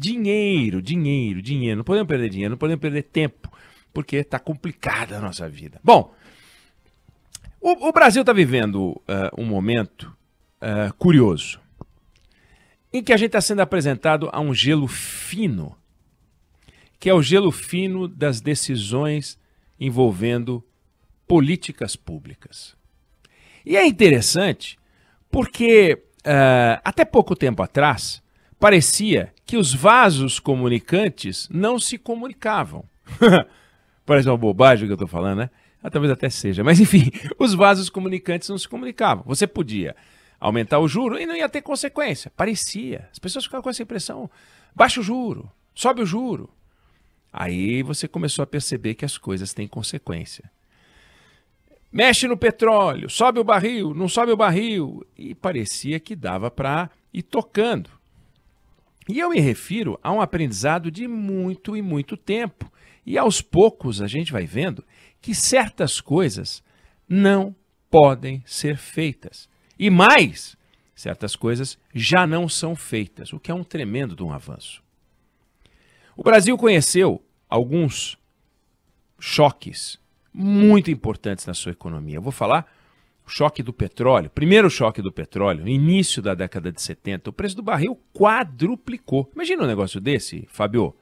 Dinheiro. Não podemos perder dinheiro, não podemos perder tempo, porque está complicada a nossa vida. Bom, o Brasil está vivendo um momento curioso, em que a gente está sendo apresentado a um gelo fino, que é o gelo fino das decisões envolvendo políticas públicas. E é interessante porque até pouco tempo atrás parecia que os vasos comunicantes não se comunicavam. Parece uma bobagem o que eu estou falando, né? Talvez até seja, mas enfim, os vasos comunicantes não se comunicavam. Você podia aumentar o juro e não ia ter consequência. Parecia. As pessoas ficavam com essa impressão. Baixa o juro, sobe o juro. Aí você começou a perceber que as coisas têm consequência. Mexe no petróleo, sobe o barril, não sobe o barril. E parecia que dava para ir tocando. E eu me refiro a um aprendizado de muito e muito tempo. E aos poucos a gente vai vendo que certas coisas não podem ser feitas. E mais, certas coisas já não são feitas, o que é um tremendo de um avanço. O Brasil conheceu alguns choques muito importantes na sua economia. Eu vou falar o choque do petróleo. Primeiro choque do petróleo, no início da década de 70, o preço do barril quadruplicou. Imagina um negócio desse, Fábio. O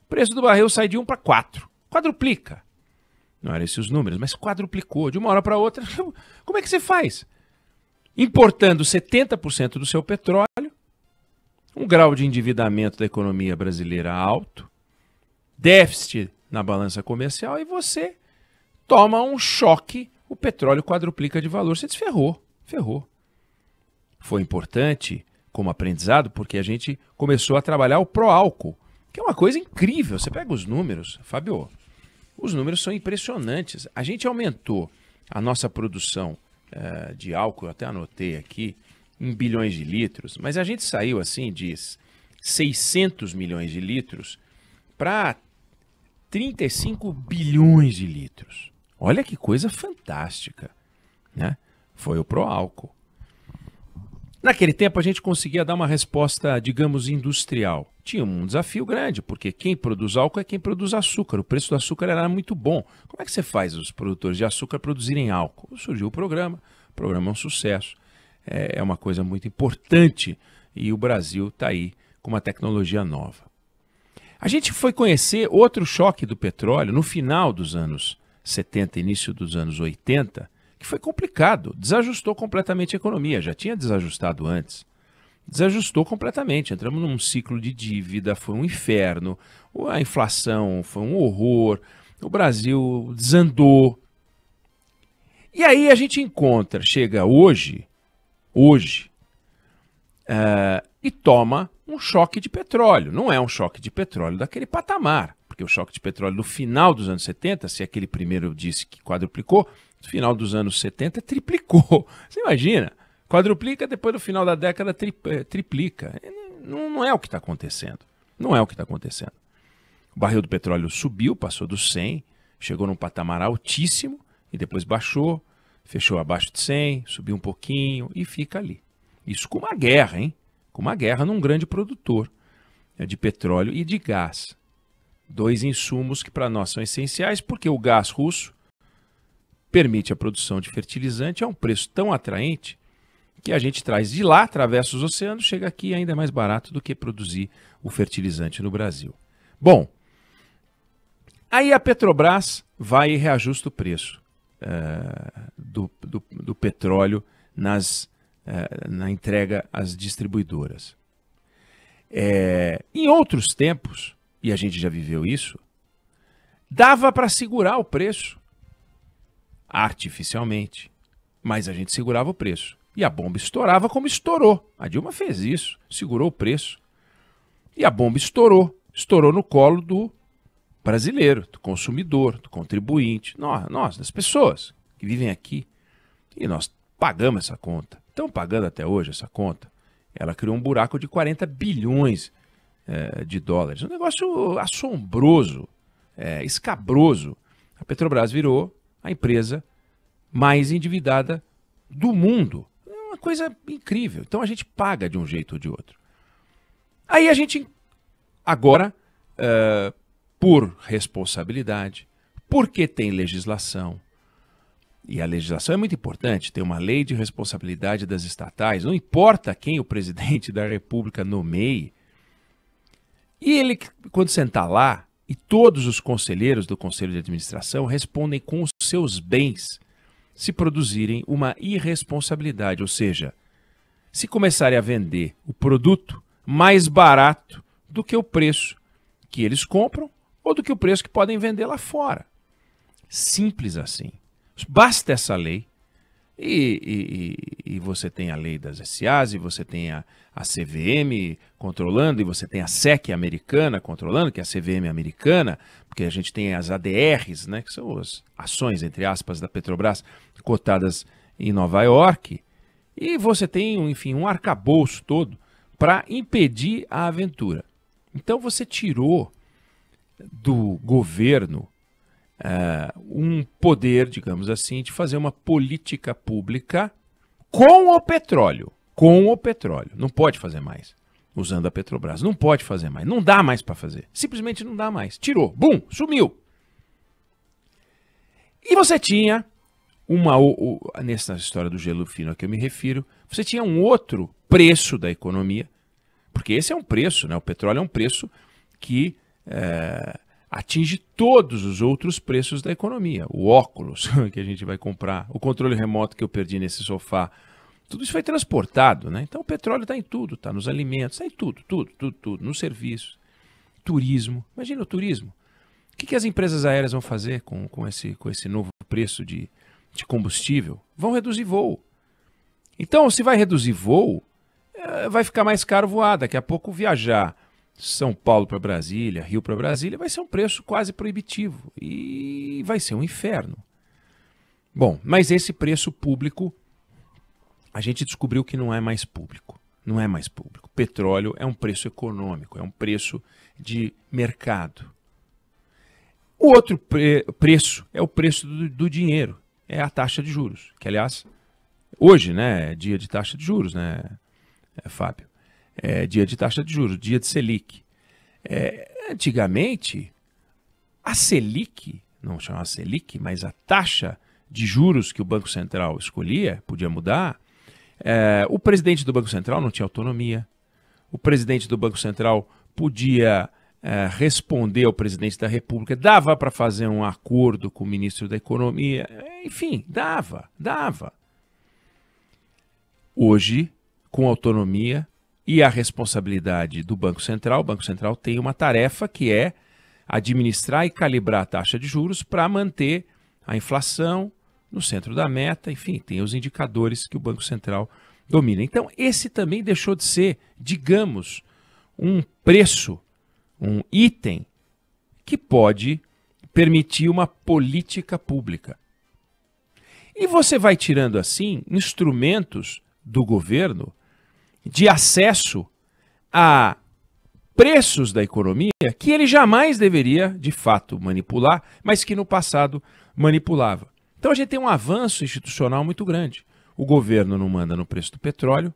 preço do barril sai de 1 para 4. Quadruplica. Não eram esses os números, mas quadruplicou de uma hora para outra. Como é que você faz? Importando 70% do seu petróleo, um grau de endividamento da economia brasileira alto, déficit na balança comercial e você toma um choque, o petróleo quadruplica de valor. Você desferrou, ferrou. Foi importante como aprendizado porque a gente começou a trabalhar o pró-álcool, que é uma coisa incrível. Você pega os números, Fábio, os números são impressionantes. A gente aumentou a nossa produção de álcool, eu até anotei aqui, em bilhões de litros, mas a gente saiu assim de 600 milhões de litros para 35 bilhões de litros. Olha que coisa fantástica, né? Foi o pró-álcool. Naquele tempo a gente conseguia dar uma resposta, digamos, industrial. Tinha um desafio grande, porque quem produz álcool é quem produz açúcar. O preço do açúcar era muito bom. Como é que você faz os produtores de açúcar produzirem álcool? Surgiu o programa é um sucesso. É uma coisa muito importante e o Brasil está aí com uma tecnologia nova. A gente foi conhecer outro choque do petróleo no final dos anos 70, início dos anos 80, que foi complicado, desajustou completamente a economia, já tinha desajustado antes. Desajustou completamente, entramos num ciclo de dívida, foi um inferno, a inflação foi um horror, o Brasil desandou. E aí a gente chega hoje, e toma um choque de petróleo. Não é um choque de petróleo daquele patamar, porque o choque de petróleo no final dos anos 70, se aquele primeiro eu disse que quadruplicou, no final dos anos 70 triplicou. Você imagina? Quadruplica, depois no final da década triplica. Não é o que está acontecendo. Não é o que está acontecendo. O barril do petróleo subiu, passou dos 100, chegou num patamar altíssimo e depois baixou, fechou abaixo de 100, subiu um pouquinho e fica ali. Isso com uma guerra, hein? Com uma guerra num grande produtor de petróleo e de gás. Dois insumos que para nós são essenciais, porque o gás russo permite a produção de fertilizante a um preço tão atraente que a gente traz de lá, atravessa os oceanos, chega aqui ainda mais barato do que produzir o fertilizante no Brasil. Bom, aí a Petrobras vai e reajusta o preço do petróleo na entrega às distribuidoras. Em outros tempos, e a gente já viveu isso, dava para segurar o preço artificialmente, mas a gente segurava o preço. E a bomba estourava como estourou. A Dilma fez isso, segurou o preço. E a bomba estourou no colo do brasileiro, do consumidor, do contribuinte, nós, das pessoas que vivem aqui. E nós pagamos essa conta. Estamos pagando até hoje essa conta. Ela criou um buraco de 40 bilhões de dólares. Um negócio assombroso, escabroso. A Petrobras virou a empresa mais endividada do mundo. É uma coisa incrível. Então a gente paga de um jeito ou de outro. Aí a gente Agora, por responsabilidade, porque tem legislação, e a legislação é muito importante, tem uma lei de responsabilidade das estatais, não importa quem o presidente da República nomeie, e ele, quando sentar lá, e todos os conselheiros do Conselho de Administração respondem com os seus bens se produzirem uma irresponsabilidade, ou seja, se começarem a vender o produto mais barato do que o preço que eles compram ou do que o preço que podem vender lá fora. Simples assim. Basta essa lei e você tem a lei das SAs, e você tem a CVM controlando, e você tem a SEC americana controlando, que é a CVM americana, porque a gente tem as ADRs, né, que são as ações, entre aspas, da Petrobras, cotadas em Nova York, e você tem, enfim, um arcabouço todo para impedir a aventura. Então você tirou do governo um poder, digamos assim, de fazer uma política pública com o petróleo. Com o petróleo. Não pode fazer mais. Usando a Petrobras. Não pode fazer mais. Não dá mais para fazer. Simplesmente não dá mais. Tirou. Bum! Sumiu. E você tinha nessa história do gelo fino a que eu me refiro, você tinha um outro preço da economia, porque esse é um preço, né? O petróleo é um preço que atinge todos os outros preços da economia. O óculos que a gente vai comprar, o controle remoto que eu perdi nesse sofá, tudo isso foi transportado, né? Então o petróleo está em tudo, está nos alimentos, está em tudo, nos serviços, turismo. Imagina o turismo. O que as empresas aéreas vão fazer com esse novo preço de combustível? Vão reduzir voo. Então, se vai reduzir voo, vai ficar mais caro voar. Daqui a pouco viajar São Paulo para Brasília, Rio para Brasília, vai ser um preço quase proibitivo e vai ser um inferno. Bom, mas esse preço público, a gente descobriu que não é mais público. Não é mais público. Petróleo é um preço econômico, é um preço de mercado. O outro preço é o preço do dinheiro, é a taxa de juros, que aliás, hoje, né, é dia de taxa de juros, né, Fábio? É dia de taxa de juros, dia de Selic. Antigamente, a Selic, não chamava Selic, mas a taxa de juros que o Banco Central escolhia, podia mudar, o presidente do Banco Central não tinha autonomia, o presidente do Banco Central podia responder ao presidente da República, dava para fazer um acordo com o ministro da Economia, enfim, dava. Hoje, com autonomia e a responsabilidade do Banco Central, o Banco Central tem uma tarefa que é administrar e calibrar a taxa de juros para manter a inflação no centro da meta, enfim, tem os indicadores que o Banco Central domina. Então, esse também deixou de ser, digamos, um preço, um item que pode permitir uma política pública. E você vai tirando, assim, instrumentos do governo de acesso a preços da economia que ele jamais deveria, de fato, manipular, mas que no passado manipulava. Então a gente tem um avanço institucional muito grande. O governo não manda no preço do petróleo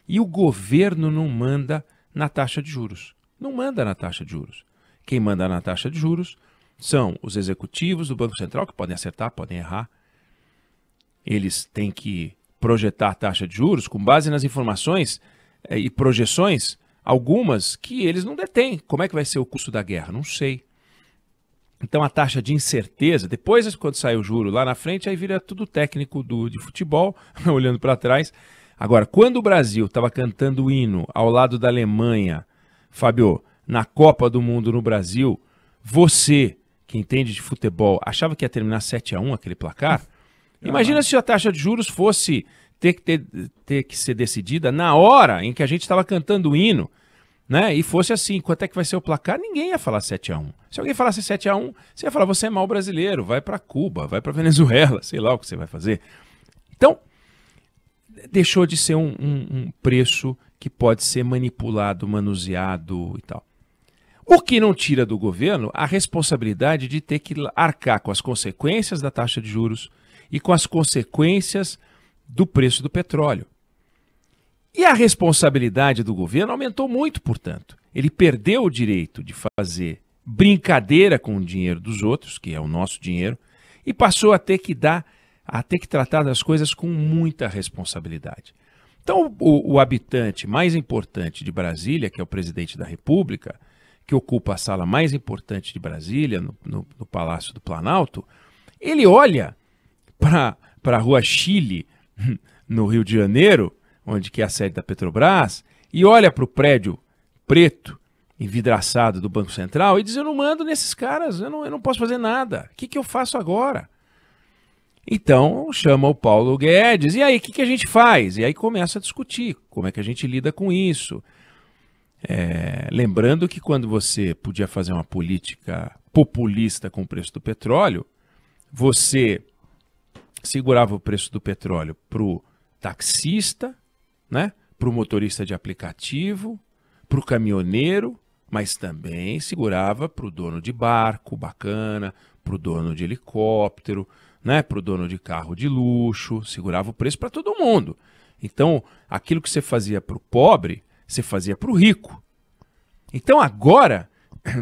e o governo não manda na taxa de juros. Não manda na taxa de juros. Quem manda na taxa de juros são os executivos do Banco Central, que podem acertar, podem errar. Eles têm que projetar a taxa de juros com base nas informações e projeções, algumas que eles não detêm. Como é que vai ser o custo da guerra? Não sei. Então a taxa de incerteza, depois quando sai o juro lá na frente, aí vira tudo técnico de futebol, olhando para trás. Agora, quando o Brasil estava cantando o hino ao lado da Alemanha, Fábio, na Copa do Mundo no Brasil, você, que entende de futebol, achava que ia terminar 7-1 aquele placar? Imagina se a taxa de juros fosse ter que ser decidida na hora em que a gente estava cantando o hino, né? E fosse assim, quanto é que vai ser o placar? Ninguém ia falar 7-1. Se alguém falasse 7-1, você ia falar, você é mau brasileiro, vai para Cuba, vai para Venezuela, sei lá o que você vai fazer. Então, deixou de ser um preço que pode ser manipulado, manuseado e tal. O que não tira do governo a responsabilidade de ter que arcar com as consequências da taxa de juros e com as consequências do preço do petróleo. E a responsabilidade do governo aumentou muito, portanto. ele perdeu o direito de fazer brincadeira com o dinheiro dos outros, que é o nosso dinheiro, e passou a ter que tratar das coisas com muita responsabilidade. Então, o habitante mais importante de Brasília, que é o presidente da República, que ocupa a sala mais importante de Brasília, no Palácio do Planalto, ele olha para a Rua Chile, no Rio de Janeiro, onde que é a sede da Petrobras, e olha para o prédio preto, envidraçado do Banco Central, e diz: eu não mando nesses caras, eu não posso fazer nada, o que eu faço agora? Então chama o Paulo Guedes, e aí o que a gente faz? E aí começa a discutir como é que a gente lida com isso. Lembrando que quando você podia fazer uma política populista com o preço do petróleo, você segurava o preço do petróleo para o taxista, né? Para o motorista de aplicativo, para o caminhoneiro, mas também segurava para o dono de barco bacana, para o dono de helicóptero, né? Para o dono de carro de luxo, segurava o preço para todo mundo. Então, aquilo que você fazia para o pobre, você fazia para o rico. Então, agora,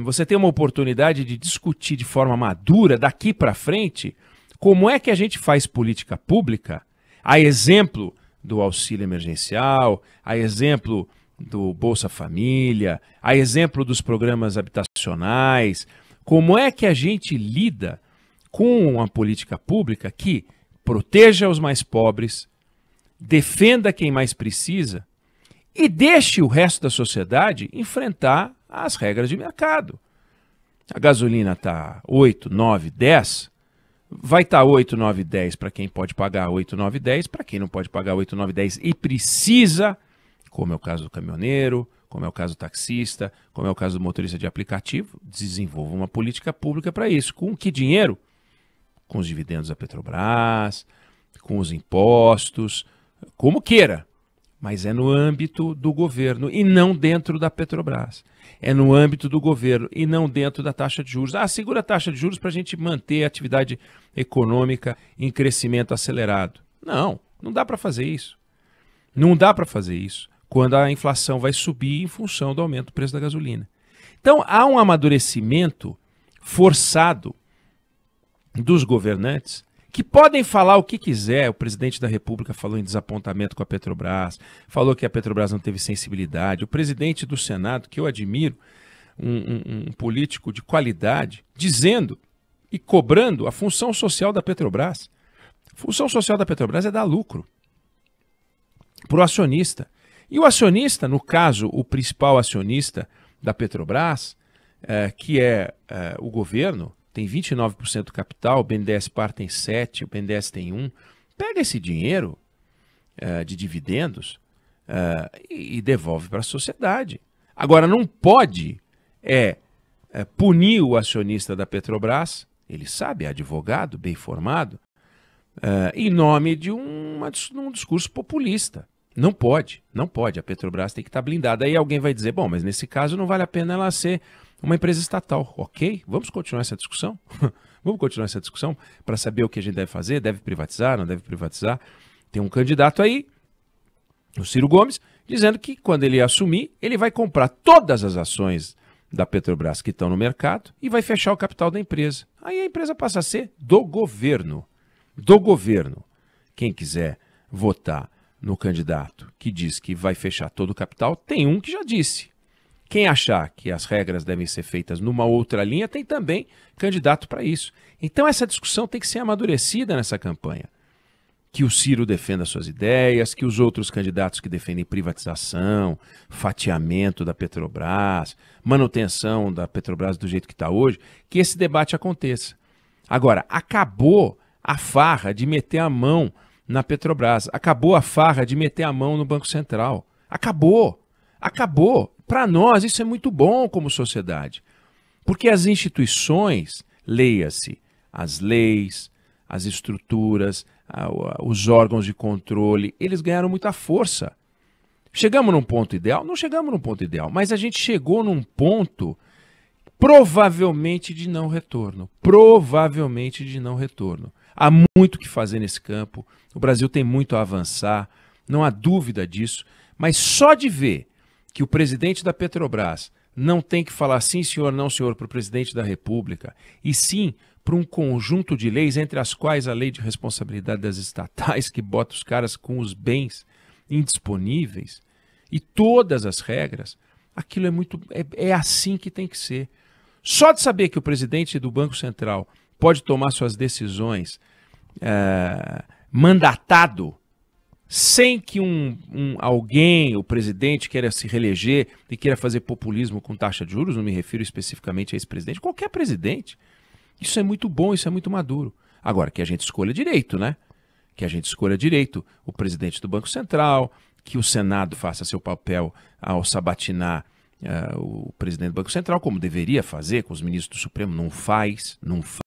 você tem uma oportunidade de discutir de forma madura, daqui para frente, como é que a gente faz política pública, a exemplo do auxílio emergencial, a exemplo do Bolsa Família, a exemplo dos programas habitacionais, como é que a gente lida com uma política pública que proteja os mais pobres, defenda quem mais precisa e deixe o resto da sociedade enfrentar as regras de mercado. A gasolina está 8, 9, 10, vai estar 8, 9, 10 para quem pode pagar 8, 9, 10, para quem não pode pagar 8, 9, 10 e precisa, como é o caso do caminhoneiro, como é o caso do taxista, como é o caso do motorista de aplicativo, desenvolva uma política pública para isso. Com que dinheiro? Com os dividendos da Petrobras, com os impostos, como queira, mas é no âmbito do governo e não dentro da Petrobras. É no âmbito do governo e não dentro da taxa de juros. Segura a taxa de juros para a gente manter a atividade econômica em crescimento acelerado. Não dá para fazer isso. Não dá para fazer isso quando a inflação vai subir em função do aumento do preço da gasolina. Então, há um amadurecimento forçado dos governantes que podem falar o que quiser. O presidente da República falou em desapontamento com a Petrobras, falou que a Petrobras não teve sensibilidade. O presidente do Senado, que eu admiro, um político de qualidade, dizendo e cobrando a função social da Petrobras. A função social da Petrobras é dar lucro para o acionista. E o acionista, no caso, o principal acionista da Petrobras, que é o governo, tem 29% do capital, o BNDES Par tem 7%, o BNDES tem 1%. Pega esse dinheiro de dividendos e devolve para a sociedade. Agora, não pode punir o acionista da Petrobras, ele sabe, é advogado, bem formado, em nome de um discurso populista. Não pode. A Petrobras tem que estar blindada. Aí alguém vai dizer, bom, mas nesse caso não vale a pena ela ser uma empresa estatal. Ok, vamos continuar essa discussão? Vamos continuar essa discussão para saber o que a gente deve fazer, deve privatizar, não deve privatizar. Tem um candidato aí, o Ciro Gomes, dizendo que quando ele assumir, ele vai comprar todas as ações da Petrobras que estão no mercado e vai fechar o capital da empresa. Aí a empresa passa a ser do governo. Do governo. Quem quiser votar no candidato que diz que vai fechar todo o capital, tem um que já disse. Quem achar que as regras devem ser feitas numa outra linha, tem também candidato para isso. Então essa discussão tem que ser amadurecida nessa campanha. Que o Ciro defenda suas ideias, que os outros candidatos que defendem privatização, fatiamento da Petrobras, manutenção da Petrobras do jeito que está hoje, que esse debate aconteça. Agora, acabou a farra de meter a mão na Petrobras, acabou a farra de meter a mão no Banco Central. Acabou. Para nós isso é muito bom como sociedade, porque as instituições, leia-se, as leis, as estruturas, os órgãos de controle, eles ganharam muita força. Chegamos num ponto ideal? Não chegamos num ponto ideal, mas a gente chegou num ponto provavelmente de não retorno. Provavelmente de não retorno. Há muito o que fazer nesse campo, o Brasil tem muito a avançar, não há dúvida disso, mas só de ver que o presidente da Petrobras não tem que falar sim, senhor, não, senhor, para o presidente da República, e sim para um conjunto de leis, entre as quais a lei de responsabilidade das estatais, que bota os caras com os bens indisponíveis, e todas as regras, aquilo é assim que tem que ser. Só de saber que o presidente do Banco Central pode tomar suas decisões mandatado, sem que alguém, o presidente, queira se reeleger e queira fazer populismo com taxa de juros, não me refiro especificamente a esse presidente, qualquer presidente. Isso é muito bom, isso é muito maduro. Agora, que a gente escolha direito, né? Que a gente escolha direito o presidente do Banco Central, que o Senado faça seu papel ao sabatinar o presidente do Banco Central, como deveria fazer com os ministros do Supremo, não faz.